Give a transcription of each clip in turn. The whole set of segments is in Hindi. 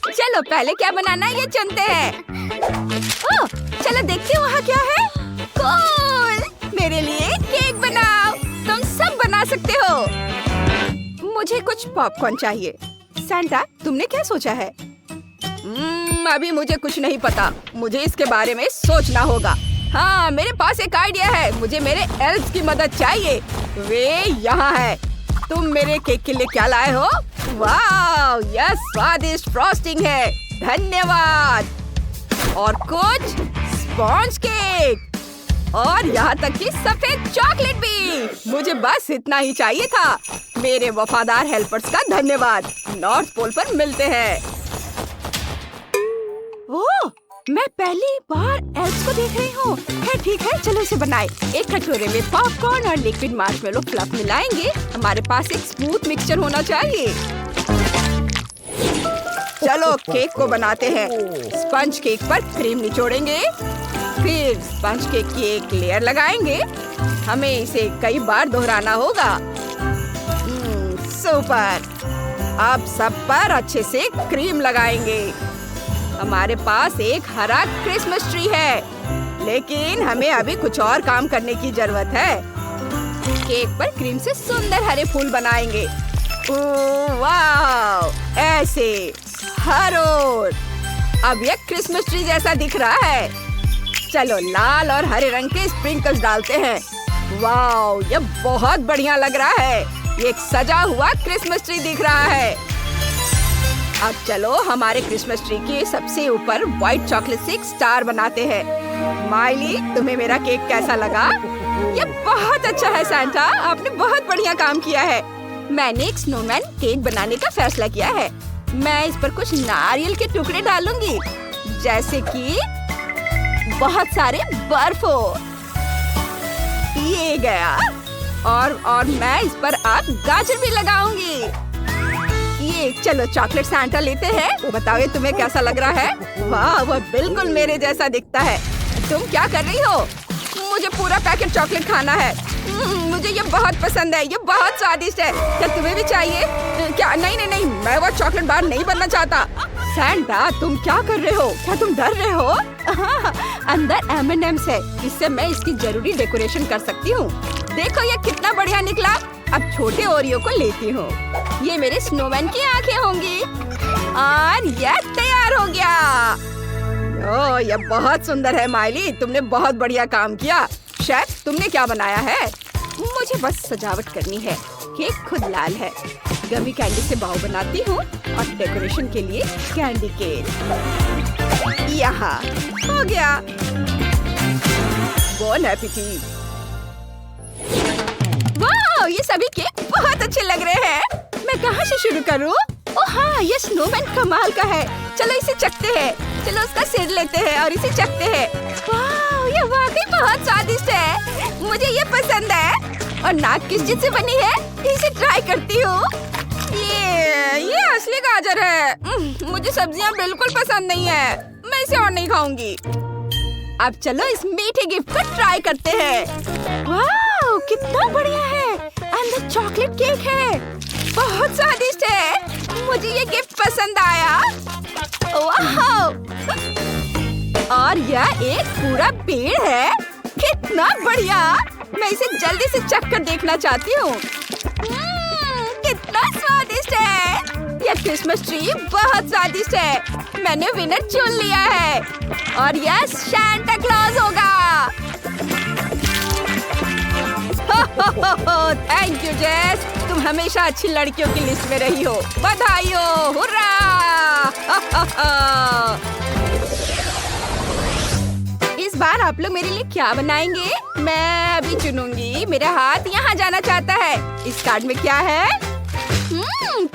चलो पहले क्या बनाना है ये चुनते हैं। ओह, चलो देखते हैं वहाँ क्या है। कूल! मेरे लिए केक बनाओ। तुम सब बना सकते हो। मुझे कुछ पॉपकॉर्न चाहिए। सैंटा, तुमने क्या सोचा है? अभी मुझे कुछ नहीं पता। मुझे इसके बारे में सोचना होगा। हाँ, मेरे पास एक आइडिया है। मुझे मेरे एल्फ्स की मदद चाहिए। वे यहाँ है। तुम मेरे केक के लिए क्या लाए हो? वाह, यह स्वादिष्ट फ्रॉस्टिंग है। धन्यवाद। और कुछ स्पॉन्ज केक और यहाँ तक कि सफेद चॉकलेट भी। मुझे बस इतना ही चाहिए था। मेरे वफादार हेल्पर्स का धन्यवाद। नॉर्थ पोल पर मिलते हैं। ओह, मैं पहली बार एल्फ्स को देख रही हूँ। ठीक है, चलो इसे बनाए। एक कटोरे में पॉपकॉर्न और लिक्विड मार्शमेलो फ्लफ मिलाएंगे। हमारे पास एक स्मूथ मिक्सचर होना चाहिए। चलो केक को बनाते हैं। स्पंज केक पर क्रीम निचोड़ेंगे, फिर स्पंज केक की एक लेयर लगाएंगे। हमें इसे कई बार दोहराना होगा। सुपर। अब सब पर अच्छे से क्रीम लगाएंगे। हमारे पास एक हरा क्रिसमस ट्री है, लेकिन हमें अभी कुछ और काम करने की जरूरत है। केक पर क्रीम से सुंदर हरे फूल बनाएंगे। वाह, ऐसे हर ओर। अब यह क्रिसमस ट्री जैसा दिख रहा है। चलो लाल और हरे रंग के स्प्रिंकल्स डालते हैं। वाह, यह बहुत बढ़िया लग रहा है। ये एक सजा हुआ क्रिसमस ट्री दिख रहा है। अब चलो हमारे क्रिसमस ट्री के सबसे ऊपर व्हाइट चॉकलेट से एक स्टार बनाते हैं। माइली, तुम्हें मेरा केक कैसा लगा? ये बहुत अच्छा है सैंटा, आपने बहुत बढ़िया काम किया है। मैंने एक स्नोमैन केक बनाने का फैसला किया है। मैं इस पर कुछ नारियल के टुकड़े डालूंगी, जैसे कि बहुत सारे बर्फ हो। ये गया। और मैं इस पर आप गाजर भी लगाऊंगी। ये चलो चॉकलेट सैंटा लेते हैं। बताओ ये तुम्हें कैसा लग रहा है? वाह, वह बिल्कुल मेरे जैसा दिखता है। तुम क्या कर रही हो? मुझे पूरा पैकेट चॉकलेट खाना है। मुझे ये बहुत पसंद है। ये बहुत स्वादिष्ट है। क्या तुम्हें भी चाहिए? क्या? नहीं नहीं नहीं, मैं वो चॉकलेट बार नहीं बनना चाहता। सैंटा, तुम क्या कर रहे हो? क्या तुम डर रहे हो? अंदर M&M's है। इससे मैं इसकी जरूरी डेकोरेशन कर सकती हूँ। देखो ये कितना बढ़िया निकला। अब छोटे ओरियो को लेती हूँ। ये मेरे स्नोमैन की आंखें होंगी। और यह तैयार हो गया। ओह, यह बहुत सुंदर है माइली। तुमने बहुत बढ़िया काम किया। शेफ, तुमने क्या बनाया है? मुझे बस सजावट करनी है। केक खुद लाल है। गमी कैंडी से बाव बनाती हूँ और डेकोरेशन के लिए कैंडी केक। यहाँ हो गया। Bone appétit. वाह, ये सभी केक बहुत अच्छे लग रहे हैं। मैं कहाँ से शुरू करूँ? ओह हाँ, ये स्नोमैन कमाल का है। चलो इसे चखते हैं। चलो उसका सिर लेते हैं और इसे चखते हैं। वाह, ये वाकई बहुत स्वादिष्ट है। मुझे ये पसंद है। और नाक किस चीज से बनी है? इसे ट्राई करती हूँ। ये असली गाजर है। मुझे सब्जियाँ बिल्कुल पसंद नहीं है। मैं इसे और नहीं खाऊंगी। अब चलो इस मीठे गिफ्ट को ट्राई करते हैं। वाह, कितना बढ़िया है। अंदर चॉकलेट केक है। बहुत स्वादिष्ट है। मुझे ये गिफ्ट पसंद आया। वाह, और यह एक पूरा पेड़ है। कितना बढ़िया। मैं इसे जल्दी से चख कर देखना चाहती हूँ। कितना स्वादिष्ट है। यह क्रिसमस ट्री बहुत स्वादिष्ट है। मैंने विनर चुन लिया है और यह सैंटा क्लॉज होगा। थैंक यू जेस, तुम हमेशा अच्छी लड़कियों की लिस्ट में रही हो। बधाई हो। हुर्रा! इस बार आप लोग मेरे लिए क्या बनाएंगे? मैं अभी चुनूंगी। मेरा हाथ यहाँ जाना चाहता है। इस कार्ड में क्या है?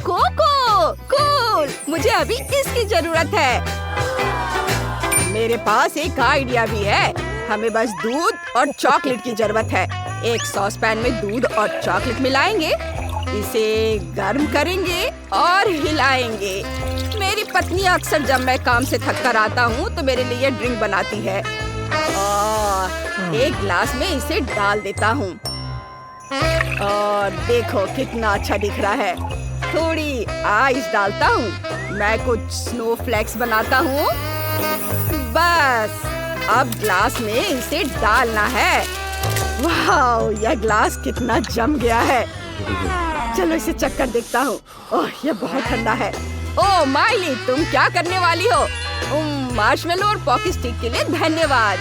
कोको। कूल। मुझे अभी इसकी जरूरत है। मेरे पास एक आइडिया भी है। हमें बस दूध और चॉकलेट की जरूरत है। एक सॉस पैन में दूध और चॉकलेट मिलाएंगे। इसे गर्म करेंगे और हिलाएंगे। मेरी पत्नी अक्सर जब मैं काम से थक कर आता हूँ तो मेरे लिए ड्रिंक बनाती है। और एक गिलास में इसे डाल देता हूँ। और देखो कितना अच्छा दिख रहा है। थोड़ी आइस डालता हूँ। मैं कुछ स्नोफ्लेक्स बनाता हूँ। बस अब ग्लास में इसे डालना है। वाह, यह ग्लास कितना जम गया है। चलो इसे चक्कर देखता हूँ। ओह, यह बहुत ठंडा है। ओह माइली, तुम क्या करने वाली हो? मार्शमेलो और पॉकी स्टिक के लिए धन्यवाद।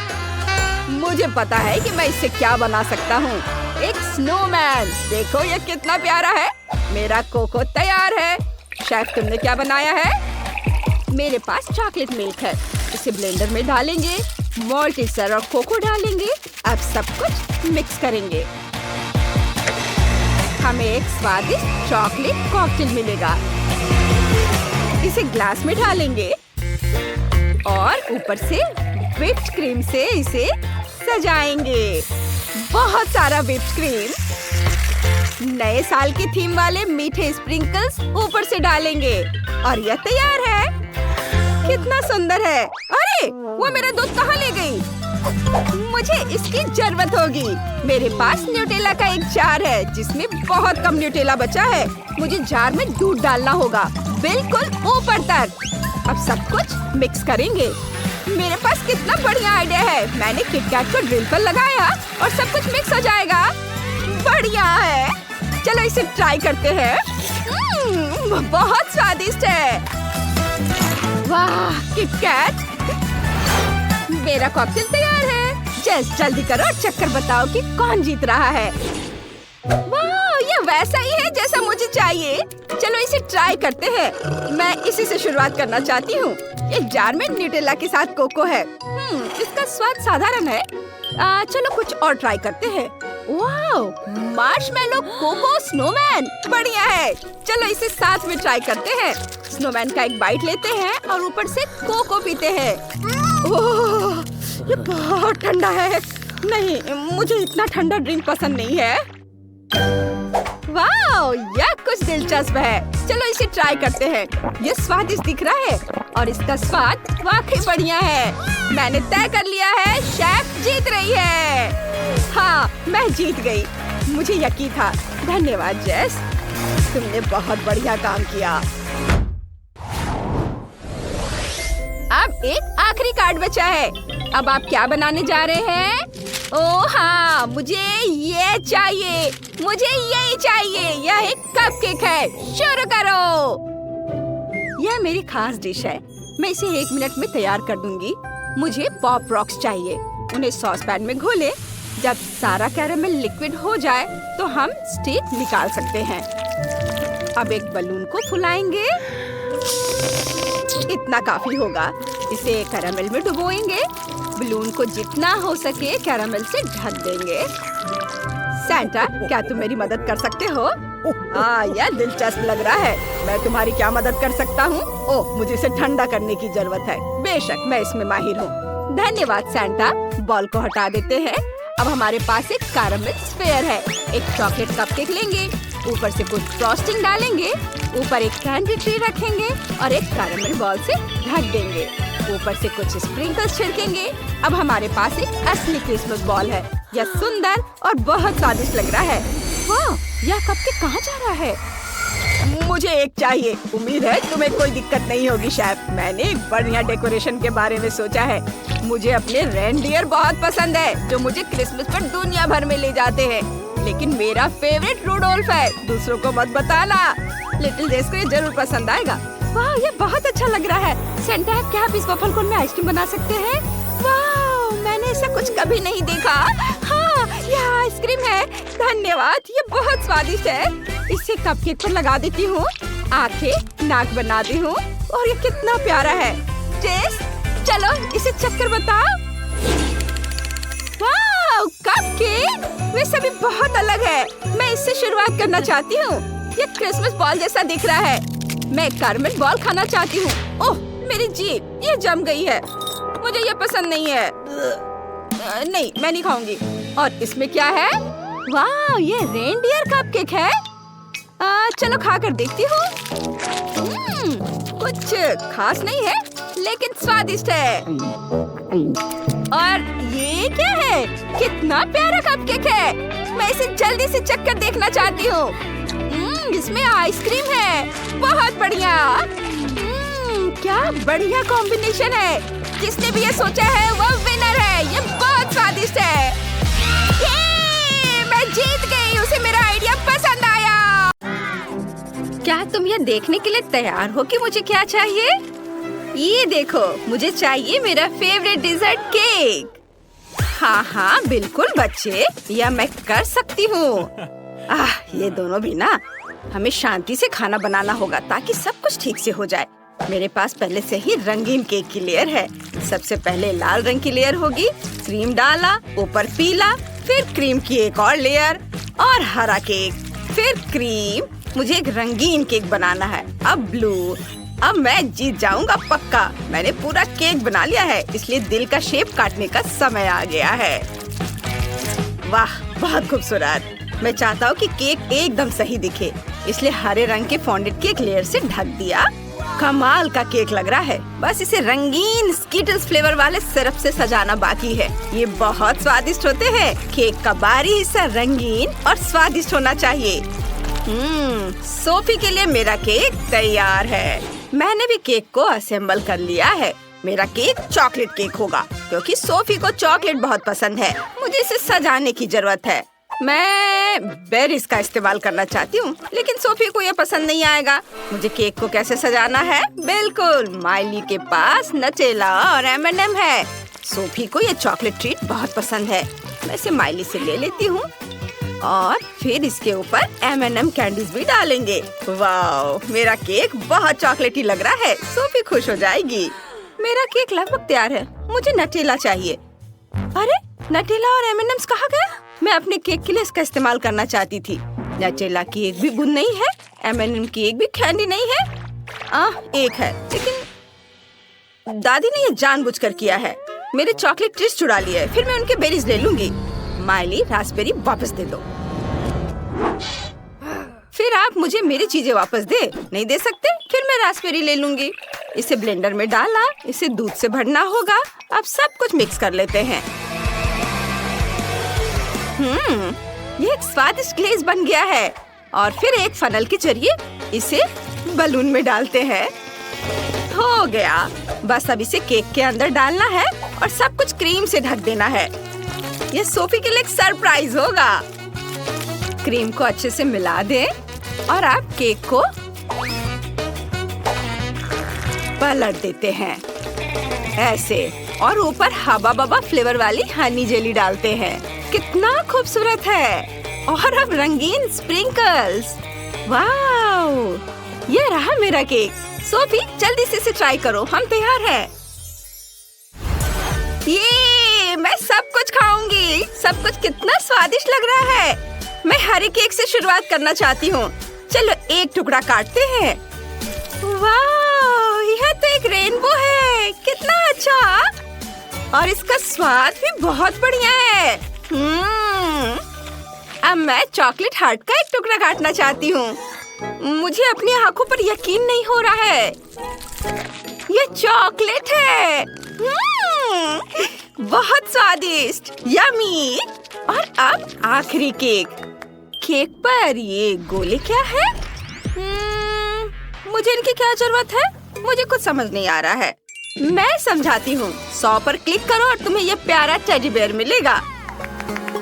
मुझे पता है कि मैं इससे क्या बना सकता हूँ। एक स्नोमैन। देखो यह कितना प्यारा है। मेरा कोको तैयार है। शेफ, तुमने क्या बनाया है? मेरे पास चॉकलेट मिल्क है। इसे ब्लेंडर में डालेंगे, मॉल्टेड सर और कोको डालेंगे। अब सब कुछ मिक्स करेंगे। हमें एक स्वादिष्ट चॉकलेट कॉकटेल मिलेगा। इसे ग्लास में डालेंगे और ऊपर से व्हिप्ड क्रीम से इसे सजाएंगे। बहुत सारा व्हिप्ड क्रीम। नए साल की थीम वाले मीठे स्प्रिंकल्स ऊपर से डालेंगे और यह तैयार है। कितना सुंदर है। अरे, वो मेरा दूध कहाँ ले गई? मुझे इसकी जरूरत होगी। मेरे पास न्यूटेला का एक जार है जिसमें बहुत कम न्यूटेला बचा है। मुझे जार में दूध डालना होगा, बिल्कुल ऊपर तक। अब सब कुछ मिक्स करेंगे। मेरे पास कितना बढ़िया आइडिया है। मैंने किटकैट को ड्रिल पर लगाया और सब कुछ मिक्स हो जाएगा। बढ़िया है। चलो इसे ट्राई करते हैं। बहुत स्वादिष्ट है। वाह, किटकैट। मेरा कॉकटेल तैयार है। जस्ट जल्दी करो और चक्कर बताओ कि कौन जीत रहा है। वाह, ये वैसा ही है जैसा मुझे चाहिए। चलो इसे ट्राई करते हैं। मैं इसी से शुरुआत करना चाहती हूँ। एक जार में न्यूटेला के साथ कोको है। इसका स्वाद साधारण है। चलो कुछ और ट्राई करते हैं। वाह, मार्शमेलो कोको स्नोमैन। बढ़िया है। चलो इसे साथ में ट्राई करते हैं। स्नोमैन का एक बाइट लेते हैं और ऊपर से कोको पीते हैं। ओह, ये बहुत ठंडा है। नहीं, मुझे इतना ठंडा ड्रिंक पसंद नहीं है। वाह, यह कुछ दिलचस्प है। चलो इसे ट्राई करते हैं। ये स्वादिष्ट दिख रहा है और इसका स्वाद वाकई बढ़िया है। मैंने तय कर लिया है, शेफ जीत रही है। हाँ, मैं जीत गई। मुझे यकीन था। धन्यवाद जेस, तुमने बहुत बढ़िया काम किया। अब एक आखिरी कार्ड बचा है। अब आप क्या बनाने जा रहे हैं? ओह हाँ, मुझे ये चाहिए। मुझे यही चाहिए। यह एक कपकेक है। शुरू करो। यह मेरी खास डिश है। मैं इसे 1 मिनट में तैयार कर दूंगी। मुझे पॉप रॉक्स चाहिए। उन्हें सॉस पैन में घोले। जब सारा कैरेमल लिक्विड हो जाए तो हम स्टिक निकाल सकते हैं। अब एक बलून को फुलाएंगे। इतना काफी होगा। इसे कैरेमल में डुबोएंगे। बलून को जितना हो सके कैरेमल से ढक देंगे। सैंटा, क्या तुम मेरी मदद कर सकते हो? यह दिलचस्प लग रहा है। मैं तुम्हारी क्या मदद कर सकता हूँ? ओह, मुझे इसे ठंडा करने की जरूरत है। बेशक, मैं इसमें माहिर हूँ। धन्यवाद सैंटा। बॉल को हटा देते हैं। अब हमारे पास एक कैरेमल स्फीयर है। एक चॉकलेट कपकेक लेंगे, ऊपर से कुछ फ्रॉस्टिंग डालेंगे, ऊपर एक कैंडी ट्री रखेंगे और एक कैरेमल बॉल से ढक देंगे। ऊपर से कुछ स्प्रिंकल्स छिड़केंगे। अब हमारे पास एक असली क्रिसमस बॉल है। यह सुंदर और बहुत स्वादिष्ट लग रहा है। वाह, यह कपकेक कहाँ जा रहा है? मुझे एक चाहिए। उम्मीद है तुम्हें कोई दिक्कत नहीं होगी शेफ। मैंने एक बढ़िया डेकोरेशन के बारे में सोचा है। मुझे अपने रेनडियर बहुत पसंद है जो मुझे क्रिसमस पर दुनिया भर में ले जाते हैं। लेकिन मेरा फेवरेट रूडोल्फ है। दूसरों को मत बताना। लिटिल जेस को ये जरूर पसंद आएगा। वाह, ये बहुत अच्छा लग रहा है। सेंटा, क्या आप इस वफल कोन में आइसक्रीम बना सकते हैं? वाह, मैंने ऐसा कुछ कभी नहीं देखा। हाँ, यह आइसक्रीम है। धन्यवाद, ये बहुत स्वादिष्ट है। इसे कपकेक पर लगा देती हूँ। आंखें, नाक बनाती हूँ और ये कितना प्यारा है। जेस, चलो इसे चक्कर बताओ। वाह, कपकेक। वे सभी बहुत अलग है। मैं इससे शुरुआत करना चाहती हूँ। ये क्रिसमस बॉल जैसा दिख रहा है। मैं कैरेमल बॉल खाना चाहती हूँ। ओह, मेरी जीभ, ये जम गई है। मुझे ये पसंद नहीं है। नहीं, मैं नहीं खाऊंगी। और इसमें क्या है? वाह, ये रेनडियर कपकेक है। चलो खाकर देखती हूँ। कुछ खास नहीं है लेकिन स्वादिष्ट है। और ये क्या है? कितना प्यारा कपकेक है। मैं इसे जल्दी से चखकर देखना चाहती हूँ। इसमें आइसक्रीम है। बहुत बढ़िया। क्या बढ़िया कॉम्बिनेशन है। जिसने भी ये सोचा है वो विनर है। ये बहुत स्वादिष्ट है। मैं जीत गई। उसे मेरा आइडिया पसंद आया। क्या तुम ये देखने के लिए तैयार हो कि मुझे क्या चाहिए? ये देखो, मुझे चाहिए मेरा फेवरेट डिजर्ट केक। हाँ बिल्कुल बच्चे, यह मैं कर सकती हूँ। ये दोनों भी ना, हमें शांति से खाना बनाना होगा ताकि सब कुछ ठीक से हो जाए। मेरे पास पहले से ही रंगीन केक की लेयर है। सबसे पहले लाल रंग की लेयर होगी, क्रीम डाला, ऊपर पीला, फिर क्रीम की एक और लेयर और हरा केक, फिर क्रीम। मुझे एक रंगीन केक बनाना है। अब ब्लू। अब मैं जीत जाऊंगा पक्का। मैंने पूरा केक बना लिया है, इसलिए दिल का शेप काटने का समय आ गया है। वाह, बहुत खूबसूरत। मैं चाहता हूँ कि केक एकदम सही दिखे, इसलिए हरे रंग के फॉन्डेड केक लेयर से ढक दिया। कमाल का केक लग रहा है। बस इसे रंगीन स्कीटल्स फ्लेवर वाले सिरप से सजाना बाकी है। ये बहुत स्वादिष्ट होते हैं। केक का बाहरी हिस्सा रंगीन और स्वादिष्ट होना चाहिए। सोफी के लिए मेरा केक तैयार है। मैंने भी केक को असेंबल कर लिया है। मेरा केक चॉकलेट केक होगा क्योंकि सोफी को चॉकलेट बहुत पसंद है। मुझे इसे सजाने की जरूरत है। मैं बेरीज का इस्तेमाल करना चाहती हूँ, लेकिन सोफी को यह पसंद नहीं आएगा। मुझे केक को कैसे सजाना है? बिल्कुल, माइली के पास नटेला और M&M है। सोफी को यह चॉकलेट ट्रीट बहुत पसंद है। मैं इसे माइली से ले लेती हूँ और फिर इसके ऊपर M&M कैंडीज भी डालेंगे। वाह, मेरा केक बहुत चॉकलेटी लग रहा है। सोफी खुश हो जाएगी। मेरा केक लगभग तैयार है। मुझे नटेला चाहिए। अरे, नटेला और M&M's कहाँ गए? मैं अपने केक के लिए इसका इस्तेमाल करना चाहती थी। नटेला की एक भी बूंद नहीं है, M&M की एक भी कैंडी नहीं है। एक है, लेकिन दादी ने ये जानबूझकर किया है। मेरे चॉकलेट ट्रीट्स चुरा लिए, फिर मैं उनके बेरीज ले लूंगी। माइली, रास्पबेरी वापस दे दो। फिर आप मुझे मेरी चीजें वापस दे नहीं दे सकते? फिर मैं रास्पबेरी ले लूंगी। इसे ब्लेंडर में डाला, इसे दूध से भरना होगा। अब सब कुछ मिक्स कर लेते हैं। ये एक स्वादिष्ट ग्लेज बन गया है। और फिर एक फनल के जरिए इसे बलून में डालते हैं। हो गया। बस अब इसे केक के अंदर डालना है और सब कुछ क्रीम से ढक देना है। ये सोफी के लिए एक सरप्राइज होगा। क्रीम को अच्छे से मिला दें और आप केक को पलट देते हैं ऐसे, और ऊपर हबा बबा फ्लेवर वाली हनी जेली डालते हैं। कितना खूबसूरत है। और अब रंगीन स्प्रिंकल्स। वाव, ये रहा मेरा केक। सोफी, जल्दी से इसे ट्राई करो। हम तैयार हैं। ये मैं सब कुछ खाऊंगी। सब कुछ कितना स्वादिष्ट लग रहा है। मैं हरे केक से शुरुआत करना चाहती हूँ। चलो एक टुकड़ा काटते हैं। वाह, यह तो एक रेनबो है। कितना अच्छा। और इसका स्वाद भी बहुत बढ़िया है। अब मैं चॉकलेट हार्ट का एक टुकड़ा काटना चाहती हूँ। मुझे अपनी आंखों पर यकीन नहीं हो रहा है। ये चॉकलेट है। बहुत स्वादिष्ट, यमी। और अब आखिरी केक। केक पर ये गोले क्या है? मुझे इनकी क्या जरूरत है? मुझे कुछ समझ नहीं आ रहा है। मैं समझाती हूँ। 100 पर क्लिक करो और तुम्हें ये प्यारा टेडी बेयर मिलेगा।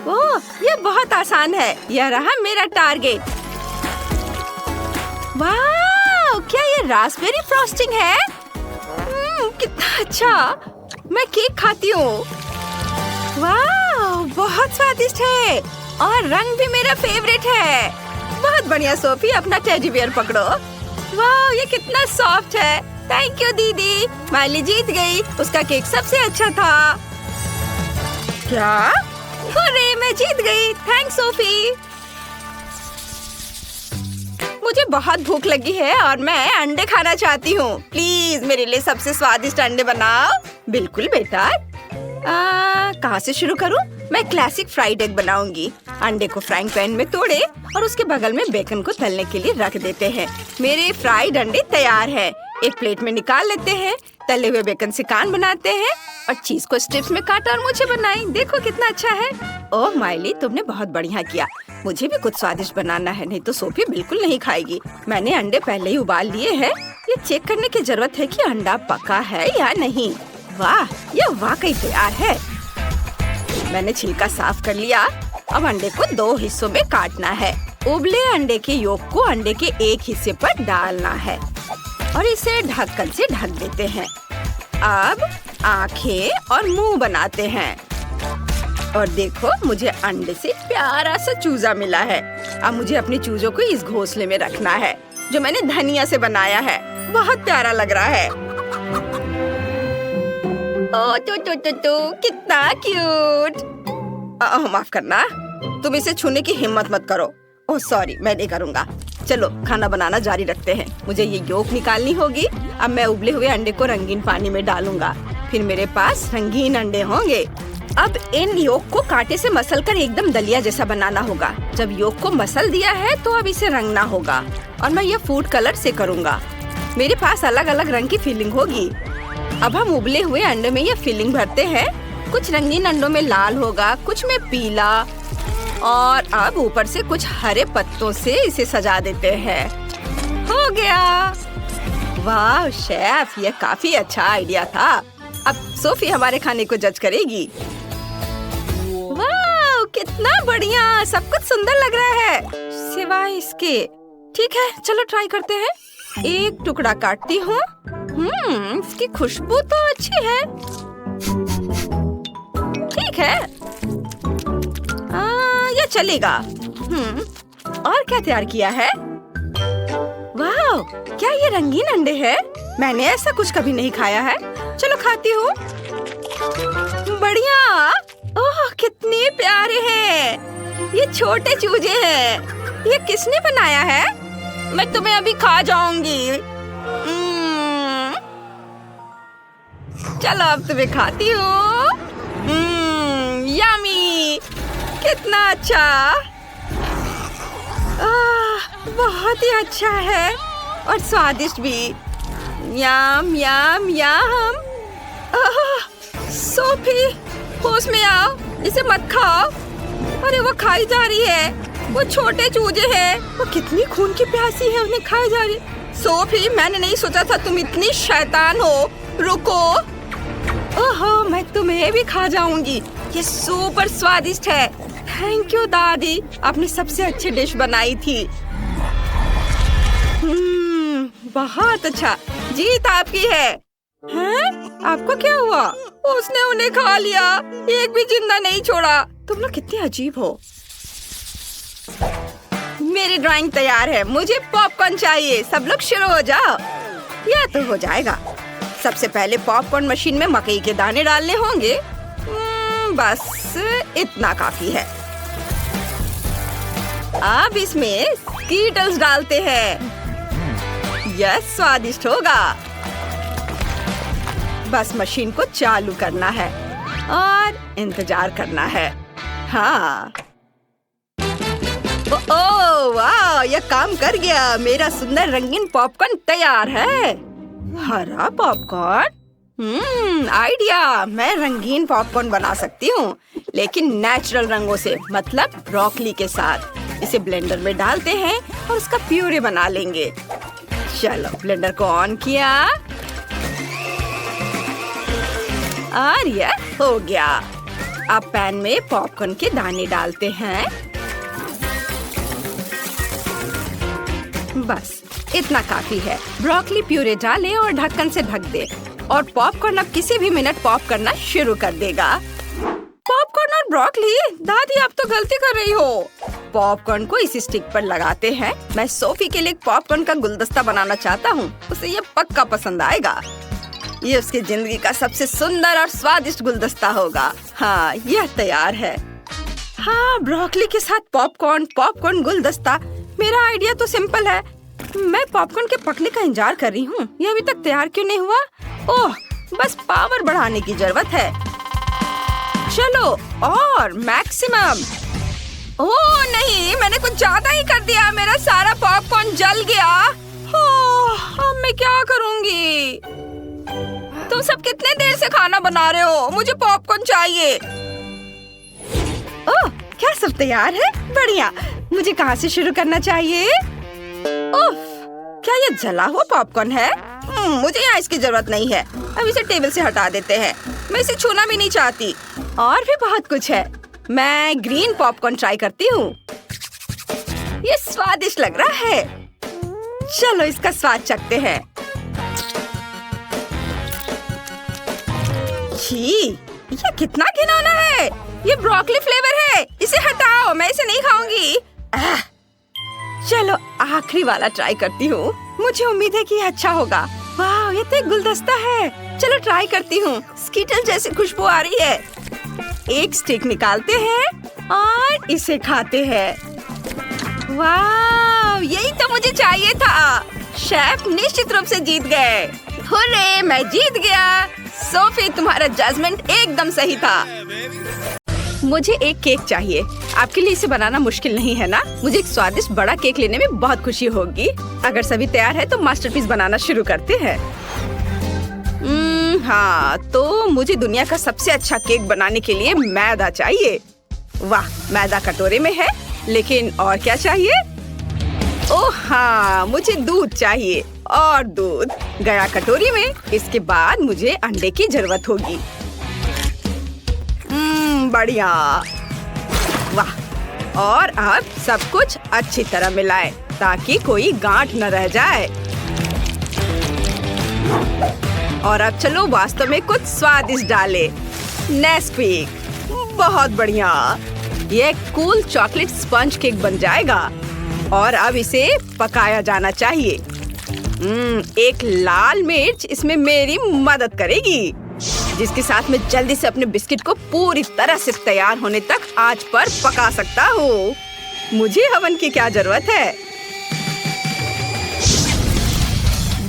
ओह, ये बहुत आसान है। यह रहा मेरा टारगेट। वाह, क्या ये रास्पबेरी फ्रॉस्टिंग है? कितना अच्छा। मैं केक खाती हूँ। वाह, बहुत स्वादिष्ट है और रंग भी मेरा फेवरेट है। बहुत बढ़िया सोफी, अपना टेडी बियर पकड़ो। वाह, ये कितना सॉफ्ट है। थैंक यू दीदी। माइली जीत गई। उसका केक सबसे अच्छा था। क्या? अरे, मैं जीत गई। Thanks Sophie. मुझे बहुत भूख लगी है और मैं अंडे खाना चाहती हूँ। प्लीज मेरे लिए सबसे स्वादिष्ट अंडे बनाओ। बिल्कुल बेटा। कहाँ से शुरू करूँ? मैं क्लासिक फ्राइड एग बनाऊंगी। अंडे को फ्राइंग पैन में तोड़े और उसके बगल में बेकन को तलने के लिए रख देते हैं। मेरे फ्राइड अंडे तैयार हैं। एक प्लेट में निकाल लेते हैं। तले हुए बेकन से कान बनाते हैं और चीज को स्ट्रिप्स में काटा और मुझे बनाई। देखो कितना अच्छा है। ओह माइली, तुमने बहुत बढ़िया किया। मुझे भी कुछ स्वादिष्ट बनाना है, नहीं तो सोफी बिल्कुल नहीं खाएगी। मैंने अंडे पहले ही उबाल लिए हैं। ये चेक करने की जरूरत है कि अंडा पका है या नहीं। वाह, ये वाकई तैयार है। मैंने छिलका साफ कर लिया। अब अंडे को 2 हिस्सों में काटना है। उबले अंडे के योक को अंडे के एक हिस्से पर डालना है और इसे ढक्कन से ढक देते हैं। अब आंखें और मुंह बनाते हैं। और देखो, मुझे अंडे से प्यारा सा चूजा मिला है। अब मुझे अपने चूजों को इस घोंसले में रखना है जो मैंने धनिया से बनाया है। बहुत प्यारा लग रहा है। ओह तो कितना क्यूट। माफ करना, तुम इसे छूने की हिम्मत मत करो। ओह सॉरी, मैं नहीं करूँगा। चलो खाना बनाना जारी रखते हैं। मुझे ये योक निकालनी होगी। अब मैं उबले हुए अंडे को रंगीन पानी में डालूंगा। फिर मेरे पास रंगीन अंडे होंगे। अब इन योक को कांटे से मसलकर एकदम दलिया जैसा बनाना होगा। जब योक को मसल दिया है तो अब इसे रंगना होगा और मैं ये फूड कलर से करूँगा। मेरे पास अलग अलग रंग की फिलिंग होगी। अब हम उबले हुए अंडे में ये फिलिंग भरते हैं। कुछ रंगीन अंडों में लाल होगा, कुछ में पीला, और अब ऊपर से कुछ हरे पत्तों से इसे सजा देते हैं। हो गया। वाह शेफ, ये काफी अच्छा आइडिया था। अब सोफी हमारे खाने को जज करेगी। वाह कितना बढ़िया, सब कुछ सुंदर लग रहा है सिवाय इसके। ठीक है, चलो ट्राई करते हैं। एक टुकड़ा काटती हूँ। इसकी खुशबू तो अच्छी है। ठीक है, ये चलेगा। और क्या तैयार किया है? वाह, क्या ये रंगीन अंडे हैं? मैंने ऐसा कुछ कभी नहीं खाया है। चलो खाती हूँ। बढ़िया। ओह कितने प्यारे हैं। ये छोटे चूजे हैं। ये किसने बनाया है? मैं तुम्हें अभी खा जाऊंगी। चलो अब तुम्हें खाती हूँ। यम्मी, कितना अच्छा। बहुत ही अच्छा है और स्वादिष्ट भी। यम यम यम। सोफी, होश में आओ, इसे मत खाओ। अरे वो खाई जा रही है। वो छोटे चूजे हैं। वो कितनी खून की प्यासी है, उन्हें खाई जा रही। सोफी, मैंने नहीं सोचा था तुम इतनी शैतान हो। रुको। ओहो, मैं तुम्हें भी खा जाऊंगी। ये सुपर स्वादिष्ट है। थैंक यू दादी, आपने सबसे अच्छी डिश बनाई थी। बहुत अच्छा, जीत आपकी है। हैं? आपको क्या हुआ? उसने उन्हें खा लिया, एक भी जिंदा नहीं छोड़ा। तुम लोग कितने अजीब हो। मेरी ड्राइंग तैयार है। मुझे पॉपकॉर्न चाहिए। सब लोग शुरू हो जाओ। यह तो हो जाएगा। सबसे पहले पॉपकॉर्न मशीन में मकई के दाने डालने होंगे। बस इतना काफी है। अब इसमें स्कीटल्स डालते हैं। यह स्वादिष्ट होगा। बस मशीन को चालू करना है और इंतजार करना है। हाँ। ओह वाह, यह काम कर गया। मेरा सुंदर रंगीन पॉपकॉर्न तैयार है। हरा पॉपकॉर्न? आइडिया। मैं रंगीन पॉपकॉर्न बना सकती हूँ, लेकिन नेचुरल रंगों से, मतलब ब्रोकली के साथ। इसे ब्लेंडर में डालते हैं और उसका प्यूरे बना लेंगे। चलो ब्लेंडर को ऑन किया और यह हो गया। अब पैन में पॉपकॉर्न के दाने डालते हैं। बस इतना काफी है। ब्रोकली प्यूरे डालें और ढक्कन से ढक दे और पॉपकॉर्न अब किसी भी मिनट पॉप करना शुरू कर देगा। पॉपकॉर्न और ब्रोकली? दादी आप तो गलती कर रही हो। पॉपकॉर्न को इस स्टिक पर लगाते हैं। मैं सोफी के लिए पॉपकॉर्न का गुलदस्ता बनाना चाहता हूँ। उसे ये पक्का पसंद आएगा। ये उसकी जिंदगी का सबसे सुंदर और स्वादिष्ट गुलदस्ता होगा। हाँ, यह तैयार है। हाँ, ब्रोकली के साथ पॉपकॉर्न, पॉपकॉर्न गुलदस्ता। मेरा आइडिया तो सिंपल है। मैं पॉपकॉर्न के पकने का इंतजार कर रही हूँ। ये अभी तक तैयार क्यों नहीं हुआ? ओह, बस पावर बढ़ाने की जरूरत है। चलो और मैक्सिमम। ओह नहीं, मैंने कुछ ज्यादा ही कर दिया। मेरा सारा पॉपकॉर्न जल गया। ओह, अब मैं क्या करूंगी? तुम सब कितने देर से खाना बना रहे हो? मुझे पॉपकॉर्न चाहिए। ओह, क्या सब तैयार है? बढ़िया। मुझे कहाँ से शुरू करना चाहिए? ओह, क्या ये जला हुआ पॉपकॉर्न है? मुझे यहाँ इसकी जरूरत नहीं है। अब इसे टेबल से हटा देते हैं। मैं इसे छूना भी नहीं चाहती। और भी बहुत कुछ है। मैं ग्रीन पॉपकॉर्न ट्राई करती हूँ। ये स्वादिष्ट लग रहा है। चलो इसका स्वाद चखते हैं। छी, ये कितना घिनौना है। ये ब्रोकली फ्लेवर है। इसे हटाओ, मैं इसे नहीं खाऊंगी। चलो आखिरी वाला ट्राई करती हूँ। मुझे उम्मीद है कि ये अच्छा होगा। वाह, ये तो एक गुलदस्ता है। चलो ट्राई करती हूँ। स्कीटल जैसी खुशबू आ रही है। एक स्टिक निकालते हैं और इसे खाते हैं। वाह, यही तो मुझे चाहिए था। शेफ निश्चित रूप से जीत गए। हुर्रे, मैं जीत गया। सोफी, तुम्हारा जजमेंट एकदम सही था। मुझे एक केक चाहिए। आपके लिए इसे बनाना मुश्किल नहीं है ना? मुझे एक स्वादिष्ट बड़ा केक लेने में बहुत खुशी होगी। अगर सभी तैयार है तो मास्टरपीस बनाना शुरू करते हैं। हाँ, तो मुझे दुनिया का सबसे अच्छा केक बनाने के लिए मैदा चाहिए। वाह, मैदा कटोरे में है, लेकिन और क्या चाहिए? ओह हाँ, मुझे दूध चाहिए और दूध गया कटोरी में। इसके बाद मुझे अंडे की जरूरत होगी। बढ़िया। वाह, और अब सब कुछ अच्छी तरह मिलाएं ताकि कोई गांठ न रह जाए। और अब चलो वास्तव में कुछ स्वादिष्ट डालें। नेस्क्विक, बहुत बढ़िया। ये कूल चॉकलेट स्पंज केक बन जाएगा। और अब इसे पकाया जाना चाहिए। एक लाल मिर्च इसमें मेरी मदद करेगी, जिसके साथ मैं जल्दी से अपने बिस्किट को पूरी तरह से तैयार होने तक आंच पर पका सकता हूँ। मुझे हवन की क्या जरूरत है?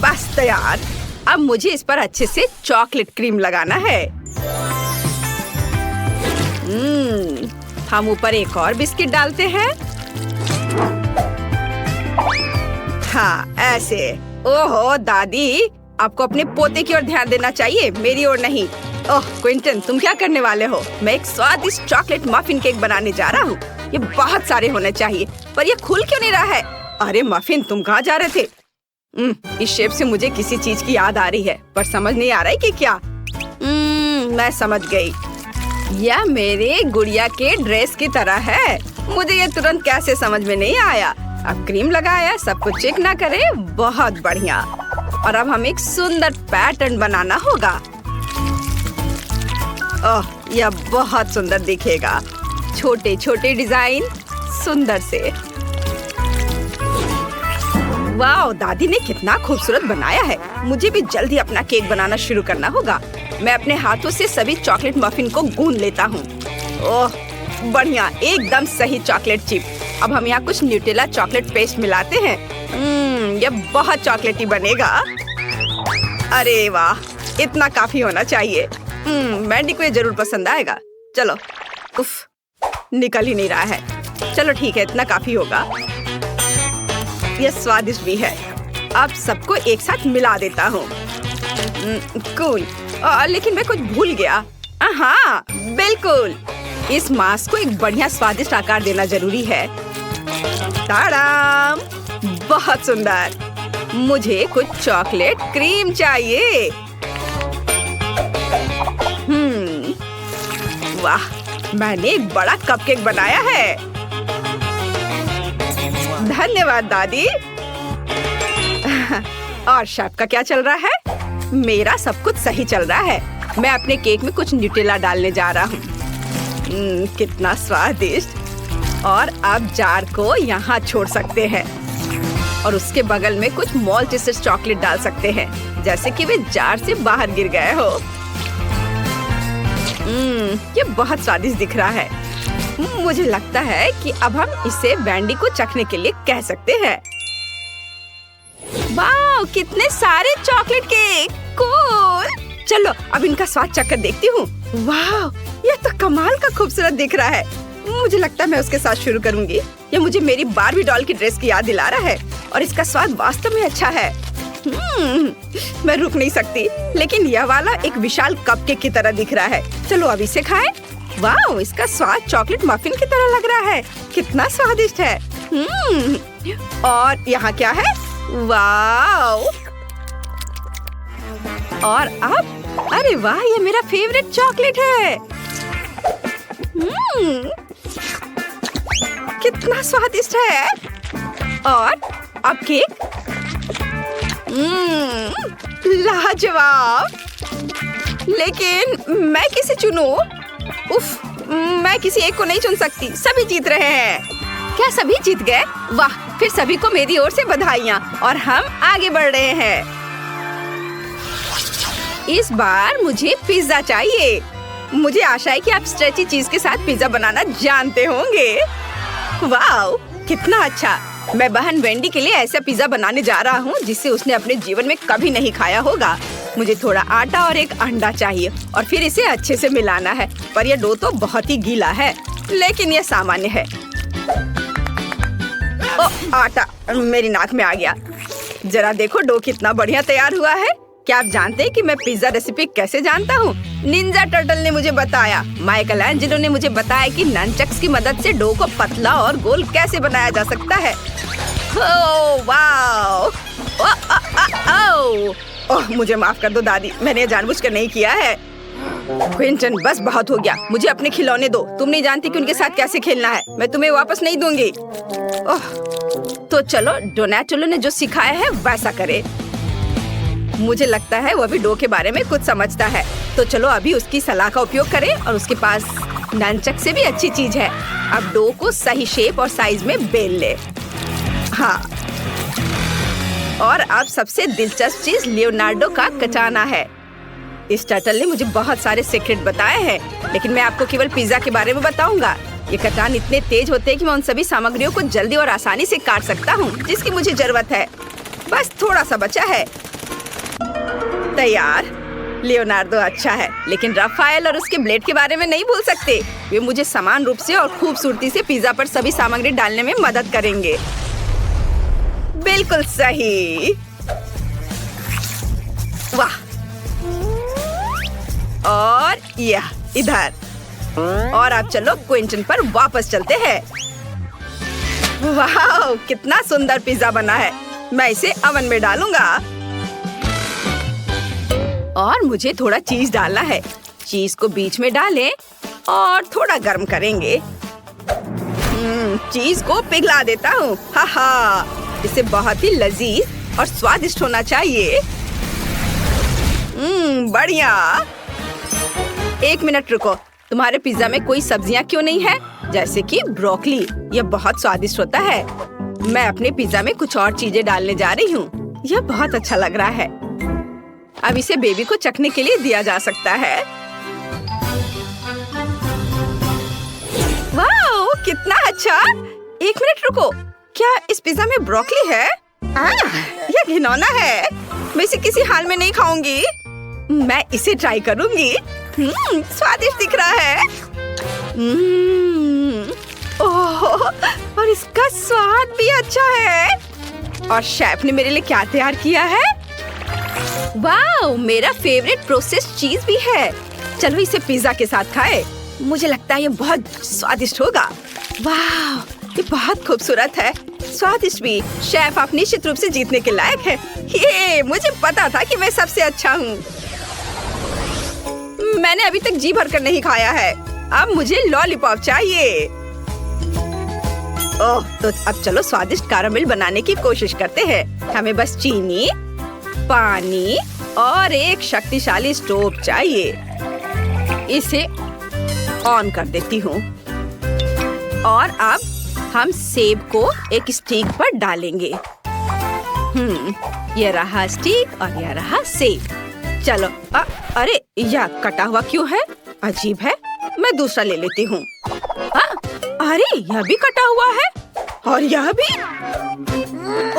बस तैयार। अब मुझे इस पर अच्छे से चॉकलेट क्रीम लगाना है। हम ऊपर एक और बिस्किट डालते हैं। हाँ, ऐसे। ओहो दादी, आपको अपने पोते की ओर ध्यान देना चाहिए, मेरी ओर नहीं। ओह क्विंटन, तुम क्या करने वाले हो? मैं एक स्वादिष्ट चॉकलेट मफिन केक बनाने जा रहा हूँ। ये बहुत सारे होने चाहिए, पर ये खुल क्यों नहीं रहा है? अरे मफिन, तुम कहाँ जा रहे थे? इस शेप से मुझे किसी चीज की याद आ रही है, पर समझ नहीं आ रहा है कि क्या। मैं समझ गई। यह मेरे गुड़िया के ड्रेस की तरह है। मुझे ये तुरंत कैसे समझ में नहीं आया। अब क्रीम लगाया, सब कुछ चेक ना करे। बहुत बढ़िया। और अब हमें एक सुंदर पैटर्न बनाना होगा। ओह, यह बहुत सुंदर दिखेगा। छोटे छोटे डिजाइन, सुंदर से। वाह, दादी ने कितना खूबसूरत बनाया है। मुझे भी जल्दी अपना केक बनाना शुरू करना होगा। मैं अपने हाथों से सभी चॉकलेट मफिन को गूंद लेता हूँ। ओह बढ़िया, एकदम सही चॉकलेट चिप। अब हम यहाँ कुछ न्यूटेला चॉकलेट पेस्ट मिलाते हैं। यह बहुत चॉकलेटी बनेगा। अरे वाह, इतना काफी होना चाहिए। मैंडी को ये जरूर पसंद आएगा। चलो, उफ, निकल ही नहीं रहा है। चलो ठीक है, इतना काफी होगा। यह स्वादिष्ट भी है। अब सबको एक साथ मिला देता हूँ। कूल। लेकिन मैं कुछ भूल गया। हाँ बिल्कुल, इस मांस को एक बढ़िया स्वादिष्ट आकार देना जरूरी है। ताड़ाम, बहुत सुंदर। मुझे कुछ चॉकलेट क्रीम चाहिए। वाह, मैंने एक बड़ा कपकेक बनाया है। धन्यवाद दादी। और शेफ का क्या चल रहा है? मेरा सब कुछ सही चल रहा है। मैं अपने केक में कुछ न्यूटेला डालने जा रहा हूँ। कितना स्वादिष्ट। और अब जार को यहाँ छोड़ सकते हैं और उसके बगल में कुछ मॉल्टेड चॉकलेट डाल सकते हैं, जैसे कि वे जार से बाहर गिर गए हो। ये बहुत स्वादिष्ट दिख रहा है। मुझे लगता है कि अब हम इसे बैंडी को चखने के लिए कह सकते हैं। वाह, कितने सारे चॉकलेट केक, कूल। चलो अब इनका स्वाद चखकर देखती हूँ। वाह, ये तो कमाल का खूबसूरत दिख रहा है। मुझे लगता है मैं उसके साथ शुरू करूंगी। ये मुझे मेरी बारबी डॉल की ड्रेस की याद दिला रहा है और इसका स्वाद वास्तव में अच्छा है। मैं रुक नहीं सकती, लेकिन यह वाला एक विशाल कपकेक की तरह दिख रहा है। चलो अब इसे खाएं। वाह, इसका स्वाद चॉकलेट मफिन की तरह लग रहा है। कितना स्वादिष्ट है। और यहाँ क्या है? वाह! और अब अरे वाह, ये मेरा फेवरेट चॉकलेट है। कितना स्वादिष्ट है। और अब केक। लाजवाब। लेकिन मैं किसे चुनूं? उफ, मैं किसी एक को नहीं चुन सकती। सभी जीत रहे हैं। क्या सभी जीत गए? वाह, फिर सभी को मेरी ओर से बधाइयाँ और हम आगे बढ़ रहे हैं। इस बार मुझे पिज्जा चाहिए। मुझे आशा है कि आप स्ट्रेची चीज के साथ पिज्जा बनाना जानते होंगे। वाह, कितना अच्छा। मैं बहन वेंडी के लिए ऐसा पिज्जा बनाने जा रहा हूँ जिसे उसने अपने जीवन में कभी नहीं खाया होगा। मुझे थोड़ा आटा और एक अंडा चाहिए और फिर इसे अच्छे से मिलाना है। पर यह डो तो बहुत ही गीला है, लेकिन यह सामान्य है। ओ, आटा मेरी नाक में आ गया। जरा देखो डो कितना बढ़िया तैयार हुआ है। क्या आप जानते हैं कि मैं पिज्जा रेसिपी कैसे जानता हूँ? निंजा टर्टल ने मुझे बताया। माइकल एंजेलो ने मुझे बताया कि ननचक्स की मदद से डो को पतला और गोल कैसे बनाया जा सकता है। Oh wow! ओह, मुझे माफ कर दो दादी, मैंने जानबूझकर नहीं किया है। क्विंटन, बस बहुत हो गया। मुझे अपने खिलौने दो। तुम नहीं जानती कि उनके साथ कैसे खेलना है। मैं तुम्हें वापस नहीं दूंगी। ओह, तो चलो डोनाटेलो ने जो सिखाया है वैसा करे। मुझे लगता है वो भी डो के बारे में कुछ समझता है। तो चलो अभी उसकी सलाह का उपयोग करें और उसके पास ननचक से भी अच्छी चीज है। अब डो को सही शेप और साइज में बेल ले। हाँ, और अब सबसे दिलचस्प चीज लियोनार्डो का कटाना है। इस टर्टल ने मुझे बहुत सारे सीक्रेट बताए हैं, लेकिन मैं आपको केवल पिज्जा के बारे में बताऊंगा। ये कटान इतने तेज होते हैं कि मैं उन सभी सामग्रियों को जल्दी और आसानी से काट सकता हूँ जिसकी मुझे जरूरत है। बस थोड़ा सा बचा है। तैयार। लियोनार्डो अच्छा है, लेकिन राफेल और उसके ब्लेड के बारे में नहीं भूल सकते। वे मुझे समान रूप से और खूबसूरती से पिज्जा पर सभी सामग्री डालने में मदद करेंगे। बिल्कुल सही। वाह! और यह इधर। और अब चलो क्विंटन पर वापस चलते हैं। वाह, कितना सुंदर पिज्जा बना है। मैं इसे ओवन में डालूंगा। और मुझे थोड़ा चीज डालना है। चीज को बीच में डालें और थोड़ा गर्म करेंगे। चीज को पिघला देता हूँ। हा, इसे बहुत ही लजीज और स्वादिष्ट होना चाहिए। बढ़िया। एक मिनट रुको, तुम्हारे पिज्जा में कोई सब्जियां क्यों नहीं है? जैसे कि ब्रोकली। यह बहुत स्वादिष्ट होता है। मैं अपने पिज्जा में कुछ और चीजें डालने जा रही हूँ। यह बहुत अच्छा लग रहा है। अब इसे बेबी को चखने के लिए दिया जा सकता है। वाह, कितना अच्छा। एक मिनट रुको, क्या इस पिज्जा में ब्रोकली है? यह घिनौना है। मैं इसे किसी हाल में नहीं खाऊंगी। मैं इसे ट्राई करूंगी। स्वादिष्ट दिख रहा है। ओह, और इसका स्वाद भी अच्छा है। और शेफ ने मेरे लिए क्या तैयार किया है? वाह, मेरा फेवरेट प्रोसेस्ड चीज भी है। चलो इसे पिज्जा के साथ खाएं। मुझे लगता है ये बहुत स्वादिष्ट होगा। वाह, ये बहुत खूबसूरत है। स्वादिष्ट भी। शेफ, आप निश्चित रूप से जीतने के लायक है। ये मुझे पता था कि मैं सबसे अच्छा हूँ। मैंने अभी तक जी भरकर नहीं खाया है। अब मुझे लॉलीपॉप चाहिए। ओह, तो अब चलो स्वादिष्ट कैरामेल बनाने की कोशिश करते हैं। हमें बस चीनी, पानी और एक शक्तिशाली स्टोव चाहिए। इसे ऑन कर देती हूँ। और अब हम सेब को एक स्टिक पर डालेंगे। ये रहा स्टिक और ये रहा सेब। चलो, अरे यह कटा हुआ क्यों है? अजीब है। मैं दूसरा ले लेती हूँ। अरे यह भी कटा हुआ है और यह भी।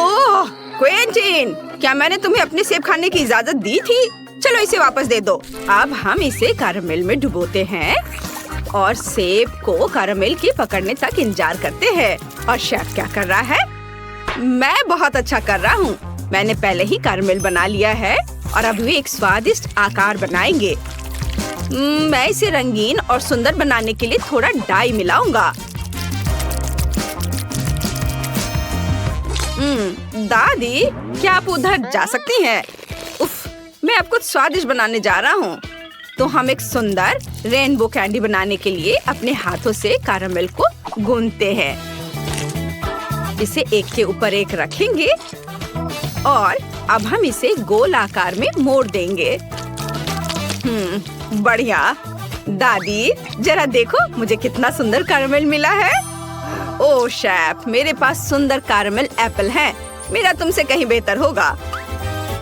ओह क्विंटीन, क्या मैंने तुम्हें अपने सेब खाने की इजाजत दी थी? चलो इसे वापस दे दो। अब हम इसे कैरामेल में डुबोते हैं और सेब को कैरामेल के पकड़ने तक इंतजार करते हैं। और शेफ क्या कर रहा है? मैं बहुत अच्छा कर रहा हूँ। मैंने पहले ही कैरमेल बना लिया है और अब वे एक स्वादिष्ट आकार बनाएंगे। मैं इसे रंगीन और सुंदर बनाने के लिए थोड़ा डाई मिलाऊंगा। दादी, क्या आप उधर जा सकती हैं? उफ, मैं अब कुछ स्वादिष्ट बनाने जा रहा हूँ। तो हम एक सुंदर रेनबो कैंडी बनाने के लिए अपने हाथों से कैरमेल को गूंथते हैं। इसे एक के ऊपर एक रखेंगे और अब हम इसे गोल आकार में मोड़ देंगे। बढ़िया। दादी, जरा देखो मुझे कितना सुंदर कैरमेल मिला है। ओह शेफ, मेरे पास सुंदर कैरमेल एप्पल है। मेरा तुमसे कहीं बेहतर होगा।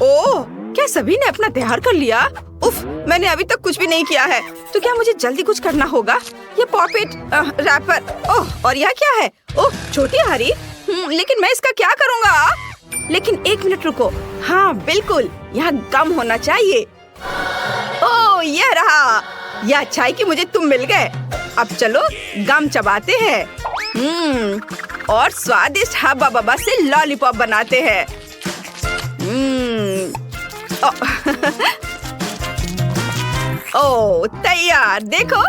ओह, क्या सभी ने अपना तैयार कर लिया? उफ, मैंने अभी तक कुछ भी नहीं किया है। तो क्या मुझे जल्दी कुछ करना होगा? ये पॉपेट रैपर। ओह, और यह क्या है? ओह, छोटी हरी। लेकिन मैं इसका क्या करूँगा? लेकिन एक मिनट रुको। हाँ बिल्कुल, यह गम होना चाहिए। ओह, यह रहा। यह अच्छा है कि मुझे तुम मिल गए। अब चलो गम चबाते हैं। और स्वादिष्ट हब्बा बब्बा से लॉलीपॉप बनाते हैं। ओह, तैयार। देखो,